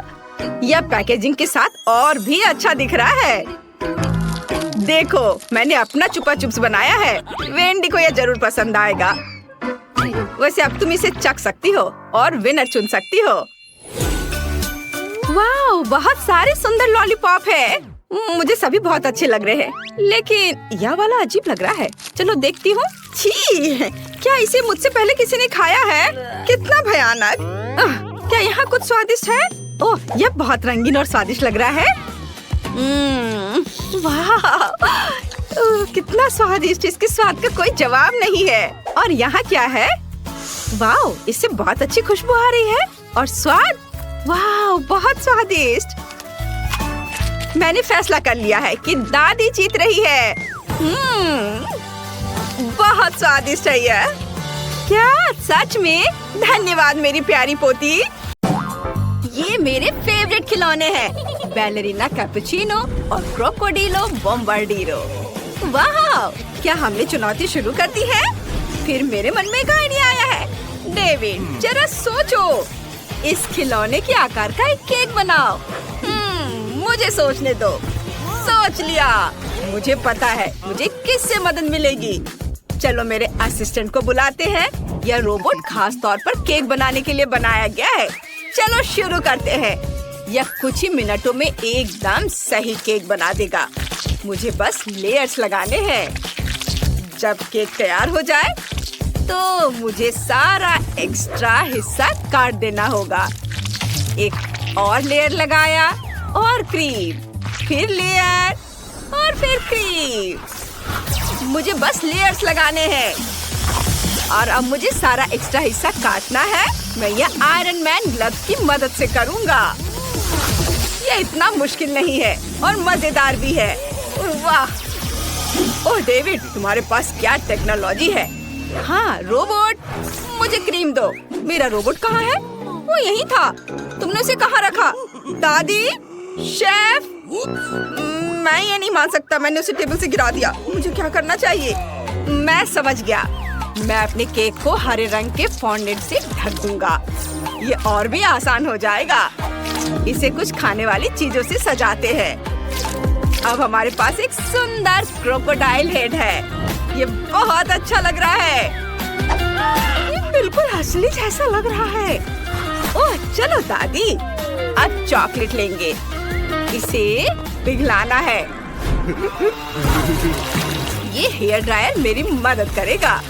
यह पैकेजिंग के साथ और भी अच्छा दिख रहा है। देखो, मैंने अपना चुपा चुप्स बनाया है। वेंडी को यह जरूर पसंद आएगा। वैसे अब तुम इसे चख सकती हो और विनर चुन सकती हो। वाह, बहुत सारे सुंदर लॉलीपॉप है। मुझे सभी बहुत अच्छे लग रहे हैं, लेकिन यह वाला अजीब लग रहा है। चलो देखती हूँ। छी, क्या इसे मुझसे पहले किसी ने खाया है? कितना भयानक। क्या यहाँ कुछ स्वादिष्ट है? ओह, यह बहुत रंगीन और स्वादिष्ट लग रहा है। वाह, कितना स्वादिष्ट। इसके स्वाद का कोई जवाब नहीं है। और यहाँ क्या है? वाह, इससे बहुत अच्छी खुशबू आ रही है। और स्वाद, वाह, बहुत स्वादिष्ट। मैंने फैसला कर लिया है कि दादी जीत रही है। बहुत स्वादिष्ट है यह। क्या सच में? धन्यवाद मेरी प्यारी पोती। ये मेरे फेवरेट खिलौने हैं। बैलेरिना कैपुचिनो और क्रोकोडिलो बॉम्बार्डिरो। वाह, क्या हमने चुनौती शुरू कर दी है? फिर मेरे मन में एक आइडिया आया है। डेविड, जरा सोचो। इस खिलौने के आकार का एक केक बनाओ। मुझे सोचने दो। सोच लिया। मुझे पता है मुझे किससे मदद मिलेगी। चलो मेरे असिस्टेंट को बुलाते हैं। यह रोबोट खास तौर पर केक बनाने के लिए बनाया गया है। चलो शुरू करते हैं। यह कुछ ही मिनटों में एकदम सही केक बना देगा। मुझे बस लेयर्स लगाने हैं। जब केक तैयार हो जाए तो मुझे सारा एक्स्ट्रा हिस्सा काट देना होगा। एक और लेयर लगाया और क्रीम, फिर लेयर और फिर क्रीम। मुझे बस लेयर्स लगाने हैं। और अब मुझे सारा एक्स्ट्रा हिस्सा काटना है। मैं यह आयरन मैन ग्लव्स की मदद से करूंगा। यह इतना मुश्किल नहीं है और मजेदार भी है। वाह! ओह डेविड, तुम्हारे पास क्या टेक्नोलॉजी है। हाँ रोबोट, मुझे क्रीम दो। मेरा रोबोट कहाँ है? वो यहीं था। तुमने उसे कहाँ रखा? दादी, शेफ, मैं ये नहीं मान सकता। मैंने उसे टेबल से गिरा दिया। मुझे क्या करना चाहिए? मैं समझ गया। मैं अपने केक को हरे रंग के फॉन्डेंट से ढक दूंगा। ये और भी आसान हो जाएगा। इसे कुछ खाने वाली चीजों से सजाते हैं। अब हमारे पास एक सुंदर क्रोकोडाइल हेड है। ये बहुत अच्छा लग रहा है। ये बिल्कुल असली जैसा लग रहा है। ओह चलो दादी, अब चॉकलेट लेंगे। इसे पिघलाना है। ये हेयर ड्रायर मेरी मदद करेगा।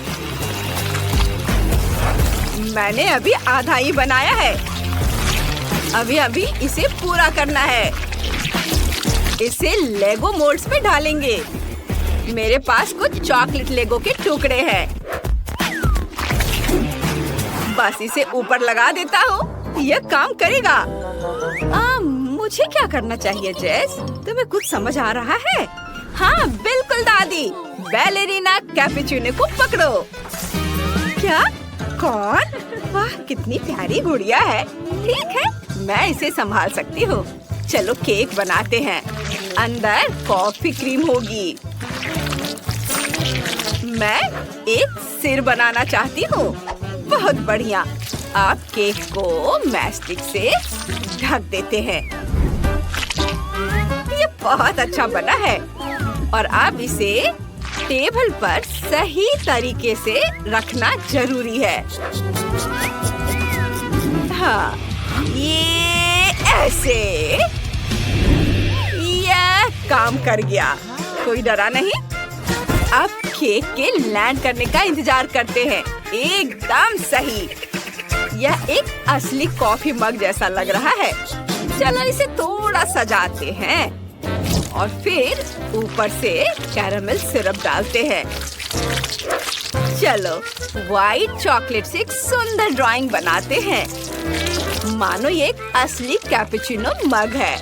मैंने अभी आधा ही बनाया है। अभी इसे पूरा करना है। इसे लेगो मोल्ड्स में डालेंगे। मेरे पास कुछ चॉकलेट लेगो के टुकड़े हैं। बस इसे ऊपर लगा देता हूँ। यह काम करेगा। मुझे क्या करना चाहिए जेस? तुम्हें कुछ समझ आ रहा है? हाँ बिल्कुल दादी। बैलेरिना कैपुचिनो को पकड़ो। क्या? कौन? वाह कितनी प्यारी गुड़िया है। ठीक है, मैं इसे संभाल सकती हूँ। चलो केक बनाते हैं। अंदर कॉफी क्रीम होगी। मैं एक सिर बनाना चाहती हूँ। बहुत बढ़िया। आप केक को मैस्टिक से ढक देते हैं। ये बहुत अच्छा बना है और अब इसे टेबल पर सही तरीके से रखना जरूरी है। हाँ, ये ऐसे। यह काम कर गया। कोई डरा नहीं। अब केक के लैंड करने का इंतजार करते हैं। एकदम सही। यह एक असली कॉफी मग जैसा लग रहा है। चलो इसे थोड़ा सजाते हैं और फिर ऊपर से कैरामेल सिरप डालते हैं। चलो व्हाइट चॉकलेट से एक सुंदर ड्राइंग बनाते हैं, मानो ये एक असली कैपुचिनो मग है।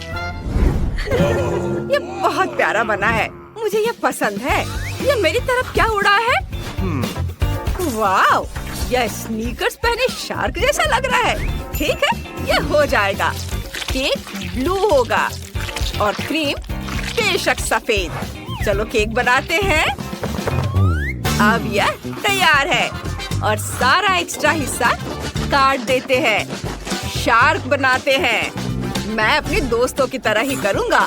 ये बहुत प्यारा बना है। मुझे ये पसंद है। ये मेरी तरफ क्या उड़ा है? वाव! यह स्नीकर्स पहने शार्क जैसा लग रहा है। ठीक है, ये हो जाएगा। केक ब्लू होगा और क्रीम बेशक सफेद। चलो केक बनाते हैं। अब यह तैयार है और सारा एक्स्ट्रा हिस्सा काट देते हैं। शार्क बनाते हैं। मैं अपने दोस्तों की तरह ही करूँगा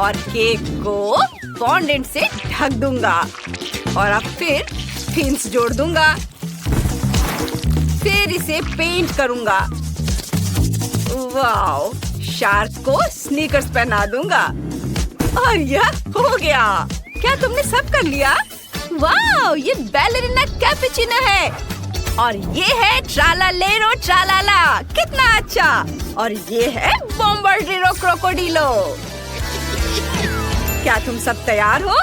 और केक को फॉन्डेंट से ढक दूंगा और अब फिर थिन्स जोड़ दूंगा। फिर इसे पेंट करूंगा। वाओ! शार्क को स्नीकर्स पहना दूंगा और यह हो गया। क्या तुमने सब कर लिया? वाओ! ये बैलेरिना कैपुचिनो है और ये है ट्रालालेरो ट्रालाला। कितना अच्छा! और ये है बॉम्बार्डिरो क्रोकोडिलो। क्या तुम सब तैयार हो?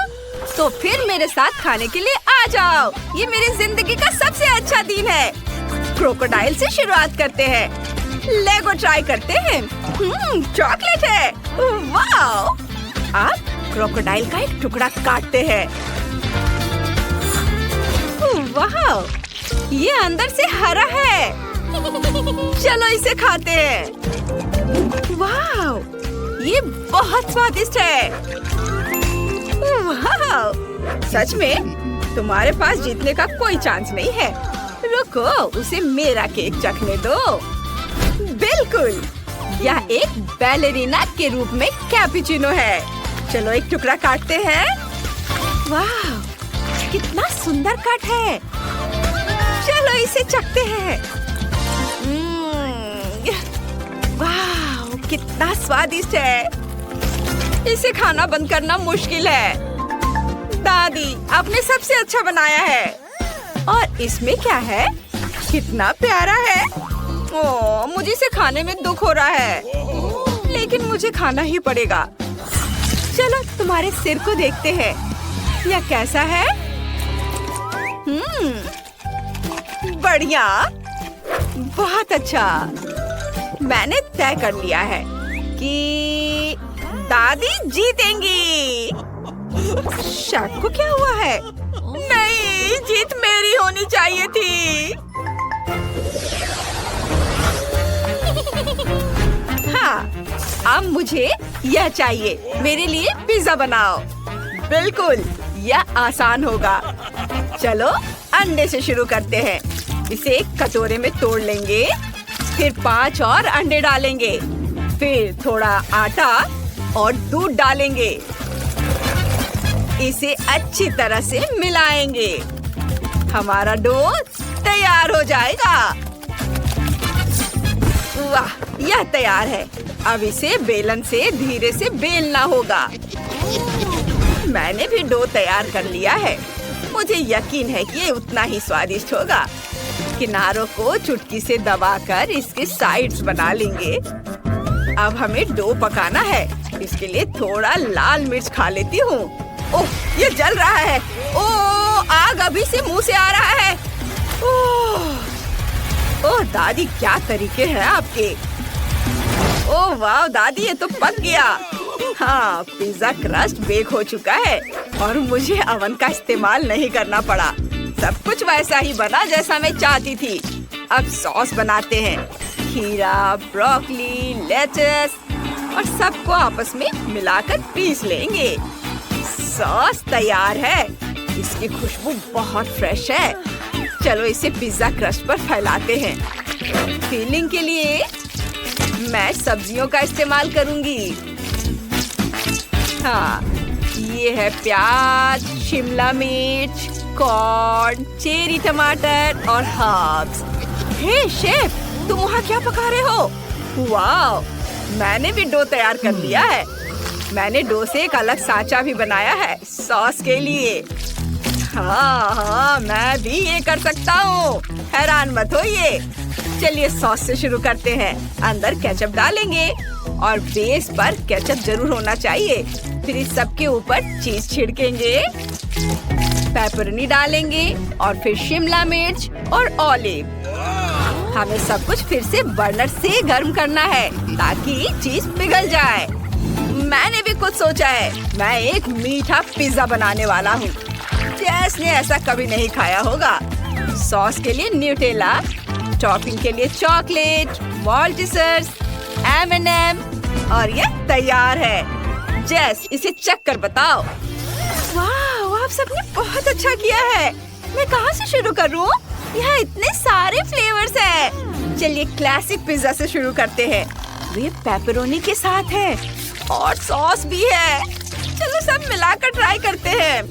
तो फिर मेरे साथ खाने के लिए आ जाओ। ये मेरी जिंदगी का सबसे अच्छा दिन है। क्रोकोडाइल से शुरुआत करते हैं। लेगो ट्राई करते हैं। चॉकलेट है। वाओ! अब क्रोकोडाइल का एक टुकड़ा काटते हैं। वाओ! ये अंदर से हरा है। चलो इसे खाते हैं। वाओ! ये बहुत स्वादिष्ट है। वाह! सच में तुम्हारे पास जीतने का कोई चांस नहीं है। रुको, उसे मेरा केक चखने दो। बिल्कुल, यह एक बैलेरिना के रूप में कैपुचिनो है। चलो एक टुकड़ा काटते हैं। वाह! कितना सुंदर कट है। चलो इसे चखते हैं। वाह! कितना स्वादिष्ट है। इसे खाना बंद करना मुश्किल है। दादी, आपने सबसे अच्छा बनाया है। और इसमें क्या है? कितना प्यारा है। ओह, मुझे इसे खाने में दुख हो रहा है, लेकिन मुझे खाना ही पड़ेगा। चलो तुम्हारे सिर को देखते हैं। यह कैसा है? बढ़िया, बहुत अच्छा। मैंने तय कर लिया है कि दादी जीतेंगी। शार्क को क्या हुआ है? नहीं, जीत मेरी होनी चाहिए थी। हाँ, अब मुझे यह चाहिए। मेरे लिए पिज्जा बनाओ। बिल्कुल, यह आसान होगा। चलो अंडे से शुरू करते हैं। इसे एक कटोरे में तोड़ लेंगे, फिर 5 और अंडे डालेंगे, फिर थोड़ा आटा और दूध डालेंगे। इसे अच्छी तरह से मिलाएंगे। हमारा डो तैयार हो जाएगा। वाह, यह तैयार है। अब इसे बेलन से धीरे से बेलना होगा। मैंने भी डो तैयार कर लिया है। मुझे यकीन है कि ये उतना ही स्वादिष्ट होगा। किनारों को चुटकी से दबाकर इसके साइड्स बना लेंगे। अब हमें डो पकाना है। इसके लिए थोड़ा लाल मिर्च खा लेती हूँ। ओह, ये जल रहा है। ओह, आग अभी से मुंह से आ रहा है। ओह दादी, क्या तरीके हैं आपके। ओह वाह दादी, ये तो पक गया। हाँ, पिज्जा क्रस्ट बेक हो चुका है और मुझे अवन का इस्तेमाल नहीं करना पड़ा। सब कुछ वैसा ही बना जैसा मैं चाहती थी। अब सॉस बनाते हैं। खीरा, ब्रोकली, लेटस और सबको आपस में मिलाकर पीस लेंगे। सॉस तैयार है। इसकी खुशबू बहुत फ्रेश है। चलो इसे पिज्जा क्रस्ट पर फैलाते हैं। फिलिंग के लिए मैं सब्जियों का इस्तेमाल करूंगी। हाँ, ये है प्याज, शिमला मिर्च, कॉर्न, चेरी टमाटर और हर्ब्स। हे शेफ, तुम वहाँ क्या पका रहे हो? वाह, मैंने भी डो तैयार कर लिया है। मैंने डो से एक अलग सांचा भी बनाया है सॉस के लिए। हाँ, मैं भी ये कर सकता हूँ। हैरान मत होइए। चलिए सॉस से शुरू करते हैं। अंदर केचप डालेंगे और बेस पर केचप जरूर होना चाहिए। फिर इस सब के ऊपर चीज छिड़केंगे, पेपरोनी डालेंगे और फिर शिमला मिर्च और ऑलिव। हमें सब कुछ फिर से बर्नर से गर्म करना है ताकि चीज पिघल जाए। मैंने भी कुछ सोचा है। मैं एक मीठा पिज्जा बनाने वाला हूँ। जैस ने ऐसा कभी नहीं खाया होगा। सॉस के लिए न्यूटेला, टॉपिंग के लिए चॉकलेट, माल्टेसर्स, M&M और ये तैयार है। जैस, इसे चख कर बताओ। वाह, आप सबने बहुत अच्छा किया है। मैं कहाँ से शुरू करूँ? यहाँ इतने सारे फ्लेवर्स हैं। चलिए क्लासिक पिज्जा से शुरू करते हैं। ये पेपरोनी के साथ है और सॉस भी है। चलो सब मिलाकर ट्राई करते हैं।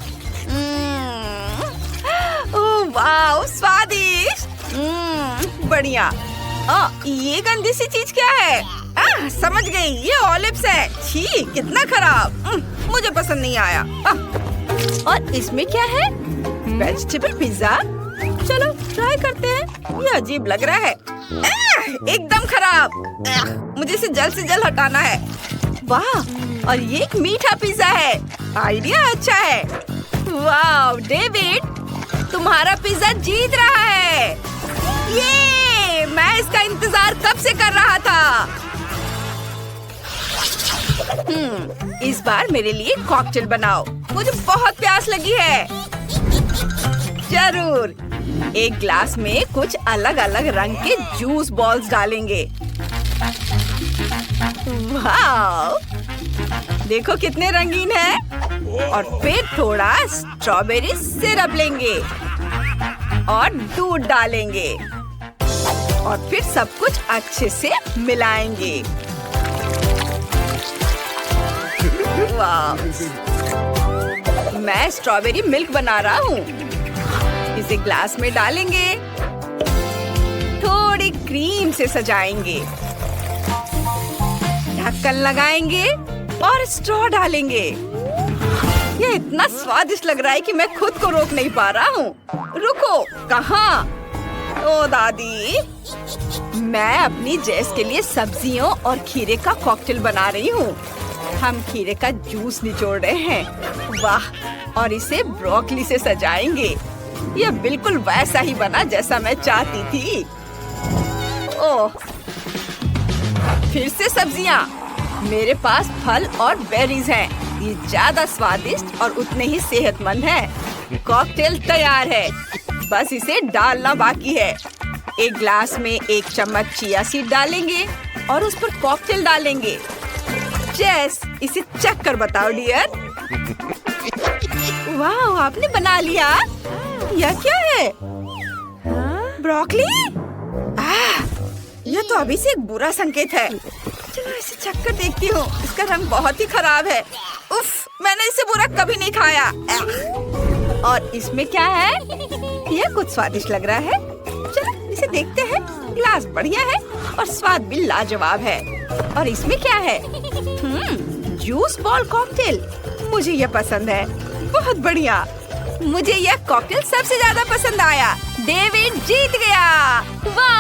ओह वाह, स्वादिष्ट। बढ़िया। ये गंदी सी चीज क्या है? समझ गई, ये ऑलिव्स है। छी, कितना खराब। मुझे पसंद नहीं आया। और इसमें क्या है? Vegetable pizza. चलो ट्राई करते हैं। ये अजीब लग रहा है। एकदम खराब। मुझे इसे जल्द से जल्द हटाना है। वाह, और ये एक मीठा पिज्जा है। आइडिया अच्छा है। वाह डेविड, तुम्हारा पिज्जा जीत रहा है। ये मैं इसका इंतजार कब से कर रहा था। इस बार मेरे लिए कॉकटेल बनाओ। मुझे बहुत प्यास लगी है। जरूर। एक ग्लास में कुछ अलग अलग रंग के जूस बॉल्स डालेंगे। वाह, देखो कितने रंगीन है। और फिर थोड़ा स्ट्रॉबेरी सिरप लेंगे और दूध डालेंगे और फिर सब कुछ अच्छे से मिलाएंगे। वाह, मैं स्ट्रॉबेरी मिल्क बना रहा हूँ। इसे ग्लास में डालेंगे, थोड़ी क्रीम से सजाएंगे, ढक्कन लगाएंगे और स्ट्रॉ डालेंगे। ये इतना स्वादिष्ट लग रहा है कि मैं खुद को रोक नहीं पा रहा हूँ। रुको, कहाँ? ओ दादी, मैं अपनी जेस के लिए सब्जियों और खीरे का कॉकटेल बना रही हूँ। हम खीरे का जूस निचोड़ रहे हैं। वाह, और इसे ब्रोकली से सजाएंगे। यह बिल्कुल वैसा ही बना जैसा मैं चाहती थी। ओह, फिर से सब्जियाँ। मेरे पास फल और बेरीज हैं। ये ज्यादा स्वादिष्ट और उतने ही सेहतमंद हैं। कॉकटेल तैयार है, बस इसे डालना बाकी है। एक ग्लास में 1 चम्मच चिया सीड डालेंगे और उस पर कॉकटेल डालेंगे। जेस, इसे चख कर बताओ डियर। वाह, आपने बना लिया। यह क्या है? ब्रोकली? यह तो अभी से एक बुरा संकेत है। चलो इसे चख कर देखती हूँ। इसका रंग बहुत ही खराब है। उफ, मैंने इसे बुरा कभी नहीं खाया। और इसमें क्या है? यह कुछ स्वादिष्ट लग रहा है। चलो इसे देखते हैं। ग्लास बढ़िया है और स्वाद भी लाजवाब है। और इसमें क्या है? Juice ball cocktail. मुझे यह पसंद है। बहुत बढ़िया। मुझे यह कॉकटेल सबसे ज्यादा पसंद आया। डेविड जीत गया। वाह!